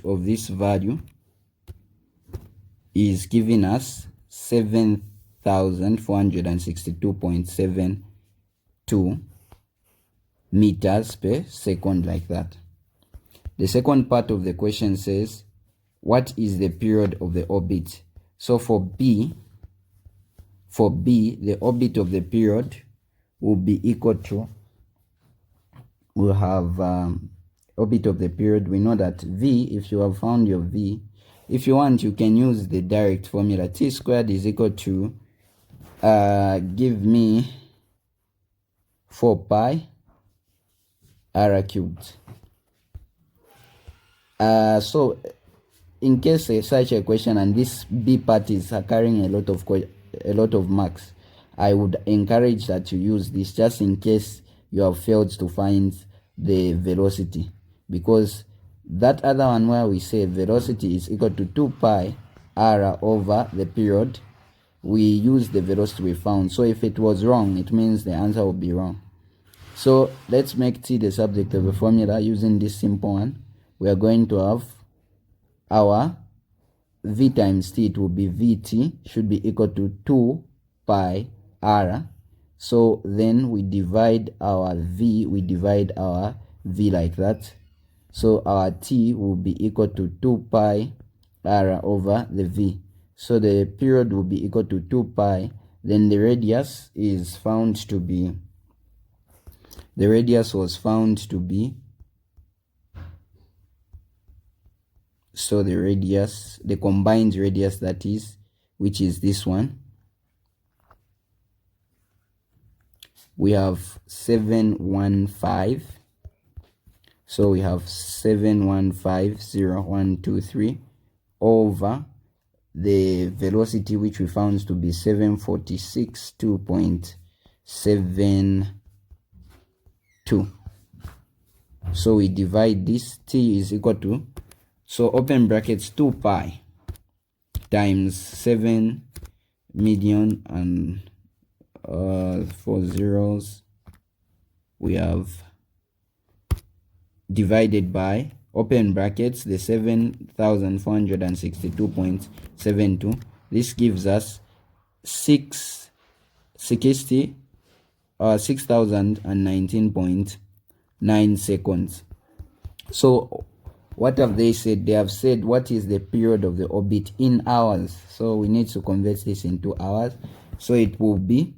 of this value is giving us 7,462.72 meters per second, like that. The second part of the question says, what is the period of the orbit? So for B, the orbit of the period will be equal to, we'll have orbit of the period. We know that V, if you have found your V, if you want, you can use the direct formula. T squared is equal to, give me 4 pi r cubed. So in case such a question and this B part is carrying a lot of marks, I would encourage that you use this just in case you have failed to find the velocity, because that other one where we say velocity is equal to 2 pi r over the period, we use the velocity we found. So if it was wrong, it means the answer will be wrong. So let's make T the subject of the formula using this simple one. We are going to have our V times T, it will be Vt should be equal to 2 pi r. So then we divide our V like that. So our T will be equal to 2 pi r over the V. So the period will be equal to 2 pi. Then the radius is found to be, the radius was found to be, so the radius, the combined radius, that is, which is this one, we have 715. So we have 7150123 over the velocity, which we found to be 746.2.72. So we divide this. T is equal to, so open brackets, 2 pi times 7 million and 4 zeros, we have divided by, open brackets, the 7,462.72. This gives us 6,019.9 seconds. So what have they said? They have said what is the period of the orbit in hours. So we need to convert this into hours. So it will be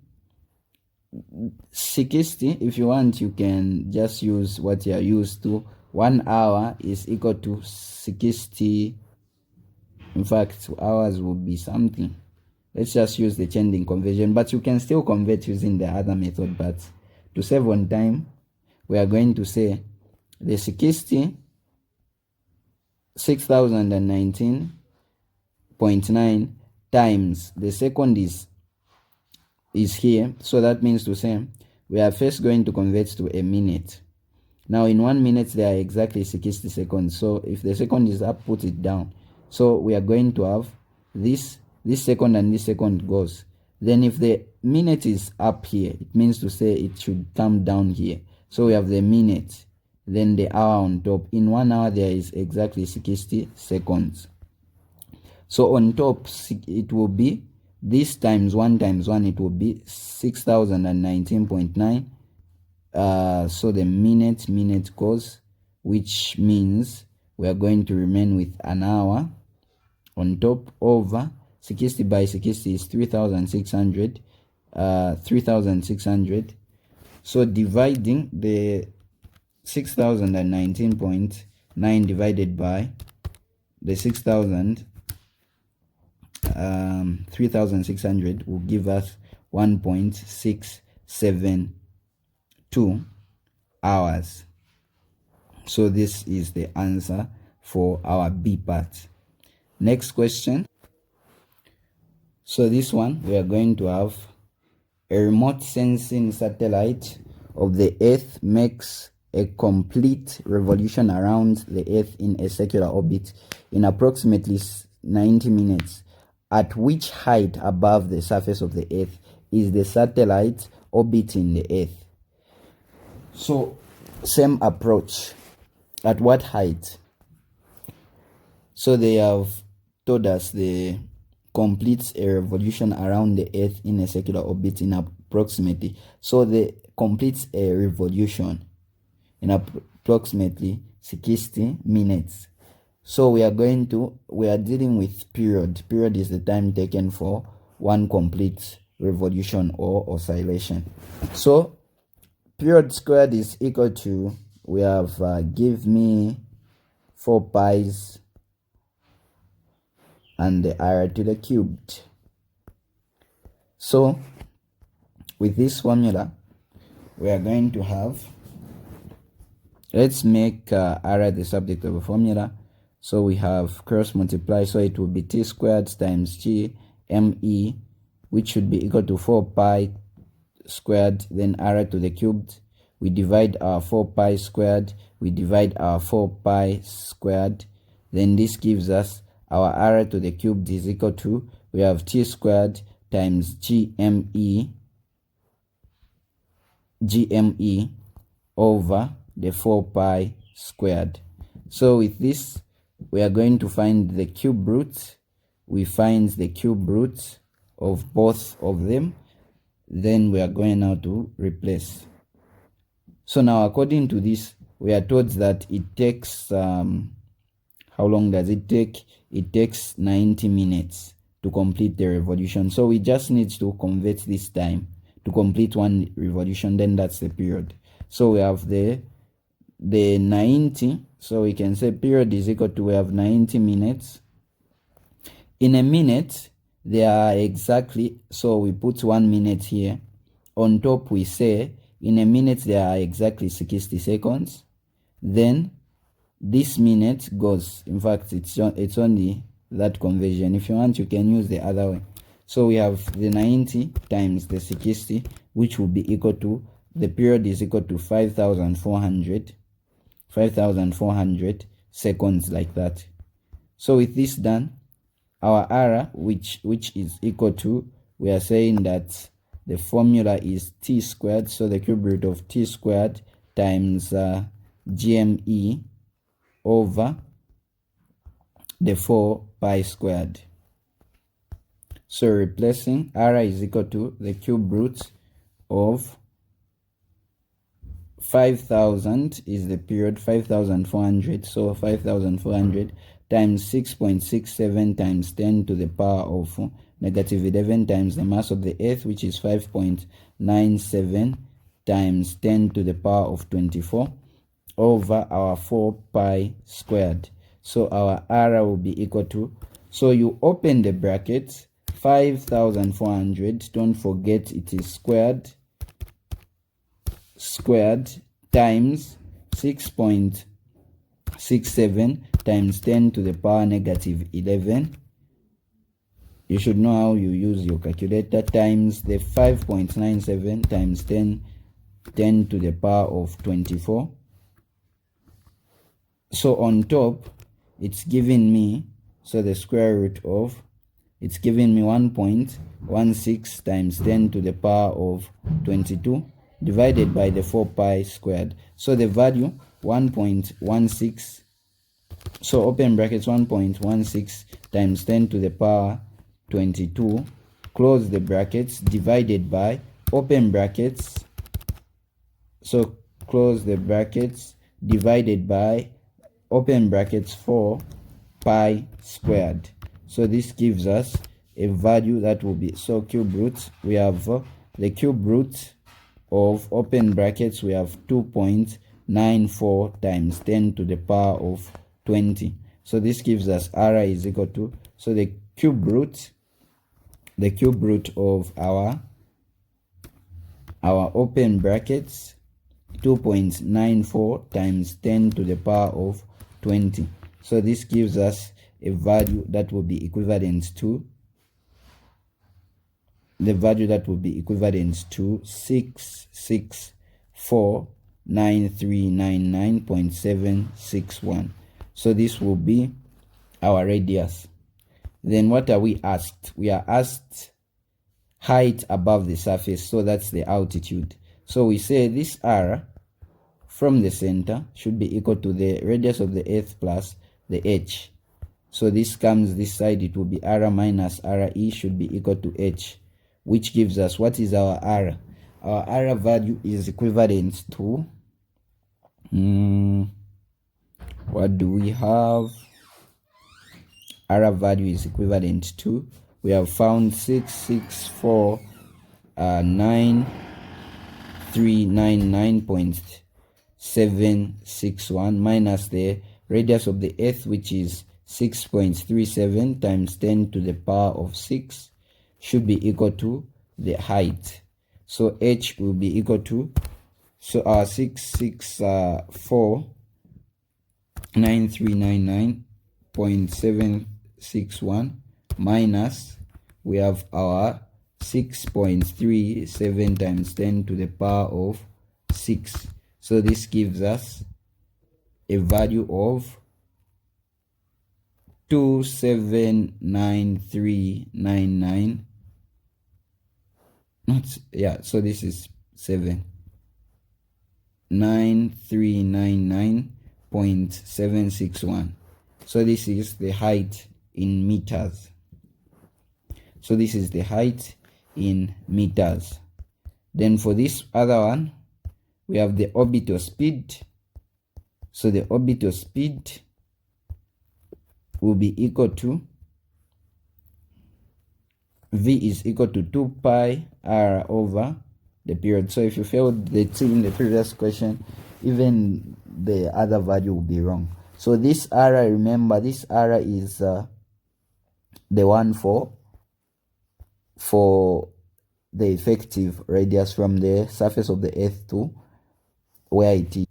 60. If you want, you can just use what you are used to. 1 hour is equal to 60. In fact, hours will be something. Let's just use the changing conversion, but you can still convert using the other method. But to save on time, we are going to say the 6,019.9 times the second is here. So that means to say we are first going to convert to a minute. Now in 1 minute there are exactly 60 seconds. So if the second is up, put it down. So we are going to have this second and this second goes. Then if the minute is up here, it means to say it should come down here. So we have the minute, then the hour on top. In 1 hour there is exactly 60 seconds. So on top it will be this times 1 times 1, it will be 6,019.9. So the minute goes, which means we are going to remain with an hour on top over 60 by 60 is 3,600. 3,600. So dividing the 6,019.9 divided by the 3,600 will give us 1.672 hours. So this is the answer for our B part. Next question. So this one, we are going to have a remote sensing satellite of the Earth makes a complete revolution around the Earth in a circular orbit in approximately 90 minutes. At which height above the surface of the Earth is the satellite orbiting the Earth? So same approach. At what height? So they have told us the completes a revolution around the Earth in a circular orbit in approximately. So they completes a revolution in approximately 60 minutes. So we are dealing with period. Period is the time taken for one complete revolution or oscillation. So period squared is equal to, we have give me 4 pi's and the r to the cubed. So with this formula we are going to have, let's make r the subject of a formula. So we have cross multiply, so it will be t squared times g me, which should be equal to 4 pi squared, then r to the cubed. We divide our 4 pi squared, we divide our 4 pi squared, then this gives us our r to the cubed is equal to, we have t squared times gme over the 4 pi squared. So with this we are going to find the cube root. We find the cube root of both of them, then we are going now to replace. So now according to this we are told that it takes how long does it take? It takes 90 minutes to complete the revolution. So we just need to convert this time to complete one revolution, then that's the period. So we have the 90, so we can say period is equal to, we have 90 minutes. In a minute there are exactly, so we put 1 minute here. On top we say in a minute there are exactly 60 seconds. Then this minute goes, in fact it's only that conversion. If you want you can use the other way. So we have the 90 times the 60, which will be equal to, the period is equal to 5,400 seconds, like that. So with this done, our r, which is equal to, we are saying that the formula is t squared, so the cube root of t squared times gme over the 4 pi squared. So replacing, r is equal to the cube root of 5,000 is the period, 5,400, so 5,400 times 6.67 times 10 to the power of negative 11 times the mass of the Earth, which is 5.97 times 10 to the power of 24 over our 4 pi squared. So our r will be equal to, so you open the brackets, 5,400, don't forget it is squared times 6.67 times 10 to the power negative 11. You should know how you use your calculator, times the 5.97 times 10 to the power of 24. So on top it's giving me, so the square root of, it's giving me 1.16 times 10 to the power of 22 divided by the 4 pi squared. So the value 1.16, so open brackets, 1.16 times 10 to the power 22, close the brackets, divided by, open brackets, so close the brackets, divided by, open brackets, 4 pi squared. So this gives us a value that will be, so cube root, we have the cube root of, open brackets, we have 2.94 times 10 to the power of 20. So this gives us r is equal to, so the cube root of our open brackets, 2.94 times 10 to the power of 20. So this gives us a value that will be equivalent to, the value that will be equivalent to 6649399.761. So this will be our radius. Then what are we asked? We are asked height above the surface, so that's the altitude. So we say this r from the center should be equal to the radius of the Earth plus the h. So this comes this side, it will be r minus re should be equal to h, which gives us, what is our r? Our r value is equivalent to, what do we have? R value is equivalent to, we have found 664,9399.761 minus the radius of the earth, which is 6.37 times 10 to the power of 6, should be equal to the height. So h will be equal to, so our 664,9399.761 minus, we have our 6.37 times 10 to the power of 6. So this gives us a value of 279399. So this is 9399.761. So this is the height in meters. So this is the height in meters. Then for this other one, we have the orbital speed. So the orbital speed will be equal to, v is equal to 2 pi r over the period. So if you failed the t in the previous question, even the other value will be wrong. So this r, remember this r is the one for the effective radius from the surface of the earth to where it is.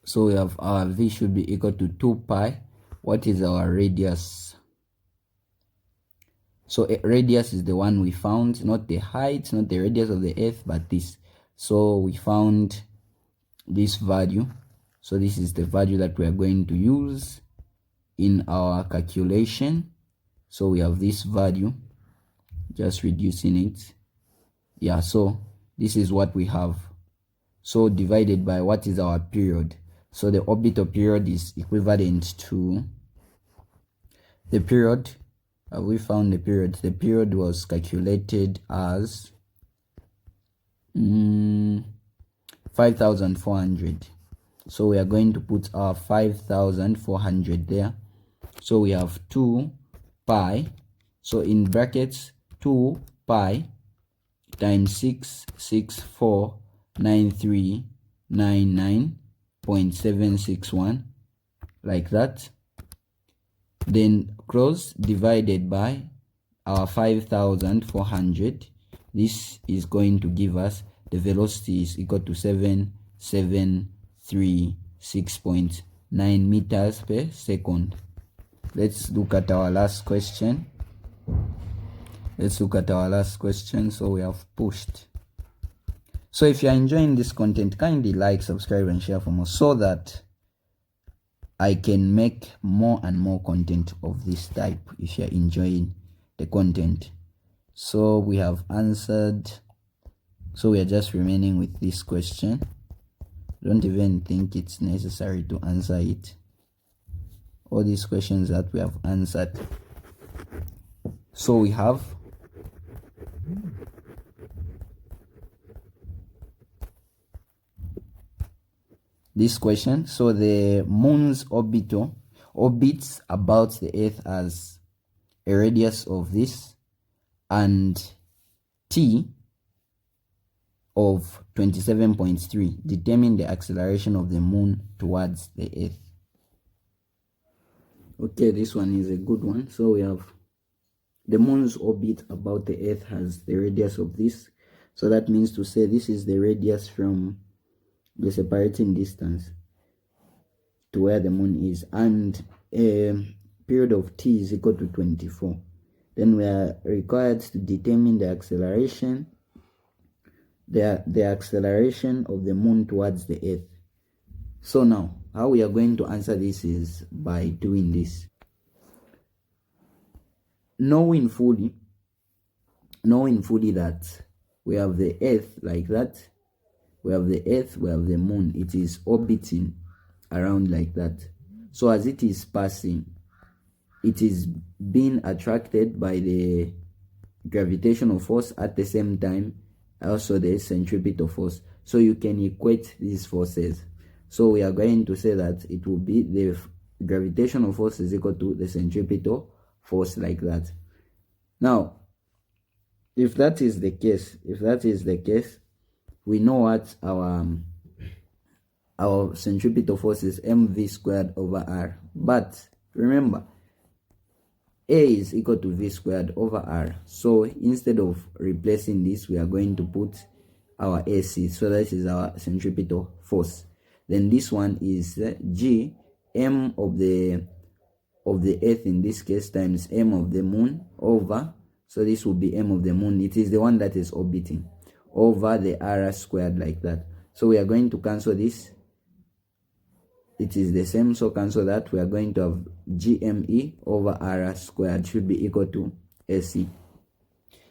So we have our v should be equal to 2 pi. What is our radius? So radius is the one we found, not the height, not the radius of the earth, but this. So we found this value. So this is the value that we are going to use in our calculation. So we have this value, just reducing it. Yeah, so this is what we have. So divided by what is our period. So the orbital period is equivalent to the period. We found the period. The period was calculated as 5,400. So we are going to put our 5,400 there. So we have 2 pi. So in brackets, 2 pi times 664,9399.761, like that. Then cross divided by our 5,400. This is going to give us the velocity is equal to 7736.9 meters per second. Let's look at our last question. So we have pushed. So if you are enjoying this content, kindly like, subscribe and share for more, so that I can make more and more content of this type if you're enjoying the content. So we have answered. So we are just remaining with this question. Don't even think it's necessary to answer it. All these questions that we have answered. So we have this question. So the moon's orbits about the earth as a radius of this and t of 27.3. Determine the acceleration of the moon towards the earth. Okay, this one is a good one. So we have the moon's orbit about the earth has the radius of this. So that means to say this is the radius from the separating distance to where the moon is, and a period of t is equal to 24. Then we are required to determine the acceleration, the acceleration of the moon towards the earth. So now how we are going to answer this is by doing this. Knowing fully that we have the earth like that, we have the earth, we have the moon, it is orbiting around like that. So as it is passing, it is being attracted by the gravitational force at the same time, also the centripetal force. So you can equate these forces. So we are going to say that it will be the gravitational force is equal to the centripetal force, like that. Now, if that is the case, we know what our centripetal force is mv squared over r. But remember, A is equal to v squared over r. So instead of replacing this, we are going to put our AC. So that is our centripetal force. Then this one is G, m of the earth in this case, times m of the moon over, so this will be m of the moon, it is the one that is orbiting, over the r squared, like that. So we are going to cancel this, it is the same, so cancel that. We are going to have gme over r squared should be equal to AC.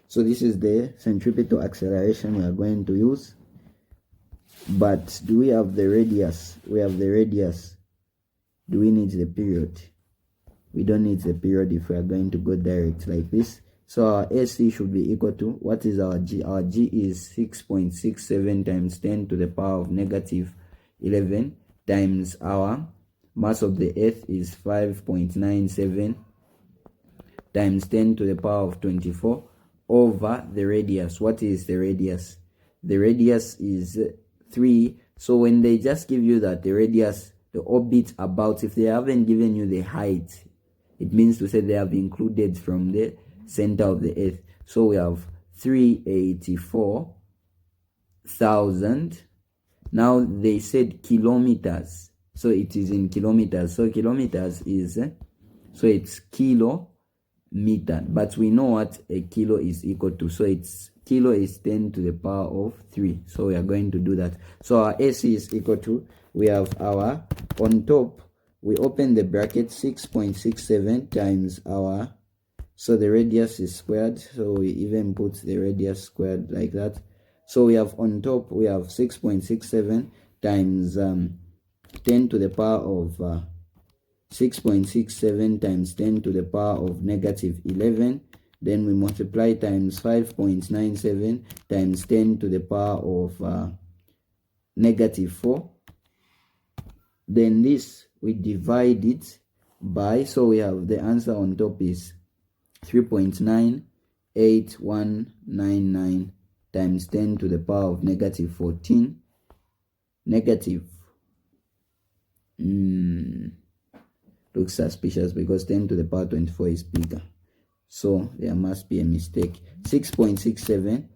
So this is the centripetal acceleration we are going to use. But do we have the radius? We have the radius. Do we need the period? We don't need the period if we are going to go direct like this. So our AC should be equal to, what is our G? Our G is 6.67 times 10 to the power of negative 11 times our mass of the earth is 5.97 times 10 to the power of 24 over the radius. What is the radius? The radius is 3. So when they just give you that the radius, the orbit about, if they haven't given you the height, it means to say they have included from the center of the earth. So we have 384,000. Now they said kilometers, so it is in kilometers. So kilometers is, so it's kilometer, but we know what a kilo is equal to. So it's kilo is 10 to the power of 3. So we are going to do that. So our AC is equal to, we have our, on top, we open the bracket, 6.67 times our, so the radius is squared, so we even put the radius squared like that. So we have on top, we have 6.67 times 10 to the power of 6.67 times 10 to the power of negative 11. Then we multiply times 5.97 times 10 to the power of negative 4. Then this, we divide it by, so we have the answer on top is 3.98199 times 10 to the power of negative 14. Negative, looks suspicious because 10 to the power 24 is bigger. So there must be a mistake. 6.67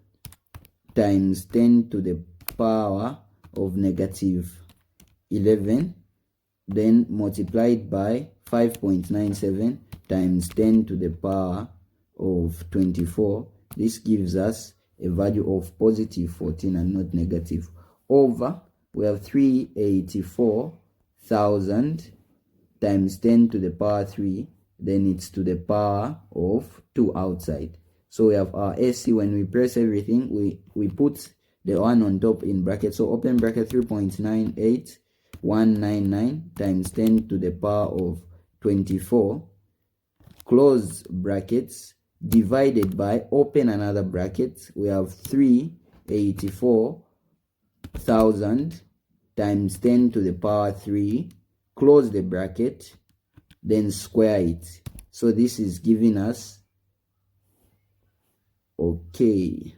times 10 to the power of negative 11, then multiplied by 5.97 times 10 to the power of 24. This gives us a value of positive 14 and not negative, over, we have 384,000 times 10 to the power 3, then it's to the power of 2 outside. So we have our AC. When we press everything, we put the one on top in bracket. So open bracket, 3.98199 times 10 to the power of 24, close brackets, divided by, open another bracket, we have 384,000 times 10 to the power 3, close the bracket, then square it. So this is giving us, okay,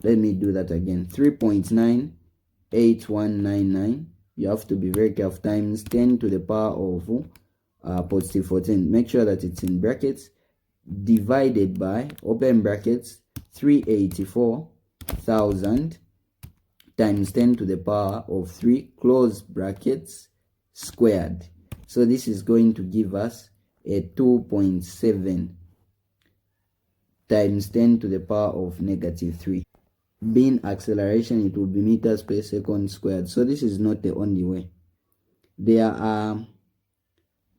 let me do that again, 3.98199, you have to be very careful, times 10 to the power of positive 14, make sure that it's in brackets, divided by, open brackets, 384,000 times 10 to the power of 3, close brackets, squared. So this is going to give us a 2.7 times 10 to the power of negative 3. Being acceleration, it will be meters per second squared. So this is not the only way. There are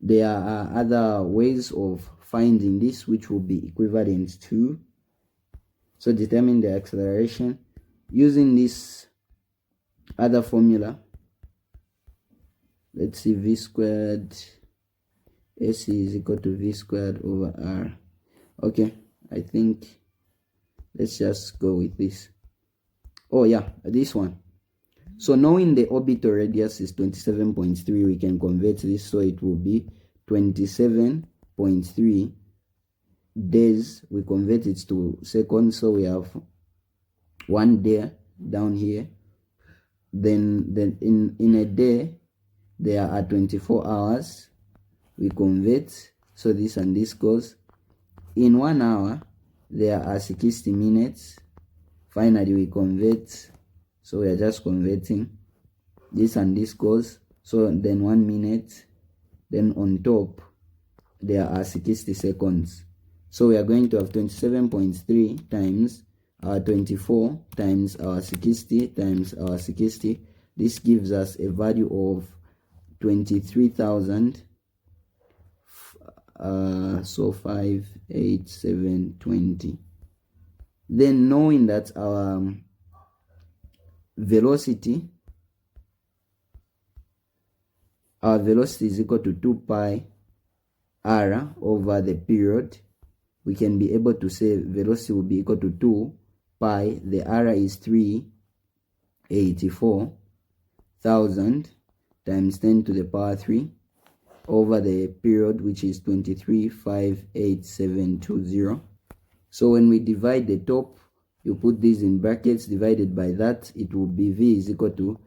other ways of finding this which will be equivalent to, so determine the acceleration using this other formula. Let's see, v squared AC is equal to V squared over R. Okay, I think let's just go with this. Oh yeah, this one. So knowing the orbital radius is 27.3, we can convert this, so it will be 27.3 days. We convert it to seconds, so we have 1 day down here. Then in a day there are 24 hours. We convert, so this and this goes. In 1 hour there are 60 minutes. Finally we convert, so we are just converting. This and this goes, so then 1 minute. Then on top there are 60 seconds. So we are going to have 27.3 times our 24 times our 60 times our 60. This gives us a value of 23,000. So 5, 8, 7, 20. Then knowing that our velocity is equal to 2 pi r over the period, we can be able to say velocity will be equal to 2 pi, the r is 384,000 times 10 to the power 3 over the period, which is 23,58720. So when we divide the top, you put this in brackets, divided by that, it will be V is equal to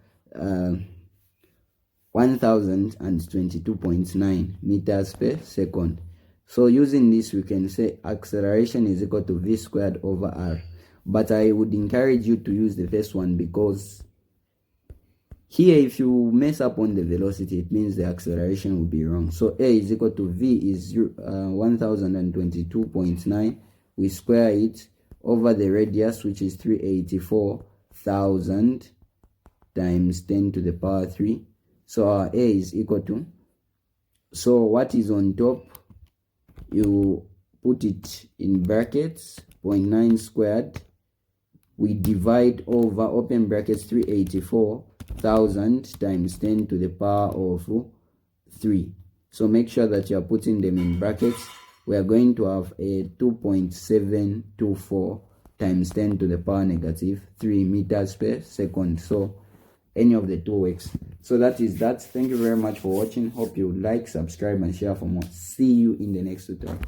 1022.9 meters per second. So using this, we can say acceleration is equal to V squared over R. But I would encourage you to use the first one, because here if you mess up on the velocity, it means the acceleration will be wrong. So A is equal to V is 1022.9. We square it over the radius, which is 384,000 times 10 to the power 3. So our A is equal to, so what is on top, you put it in brackets, 0.9 squared. We divide over, open brackets, 384,000 times 10 to the power of 3. So make sure that you are putting them in brackets. We are going to have a 2.724 times 10 to the power negative 3 meters per second. So any of the two works. So that is that. Thank you very much for watching. Hope you like, subscribe, and share for more. See you in the next tutorial.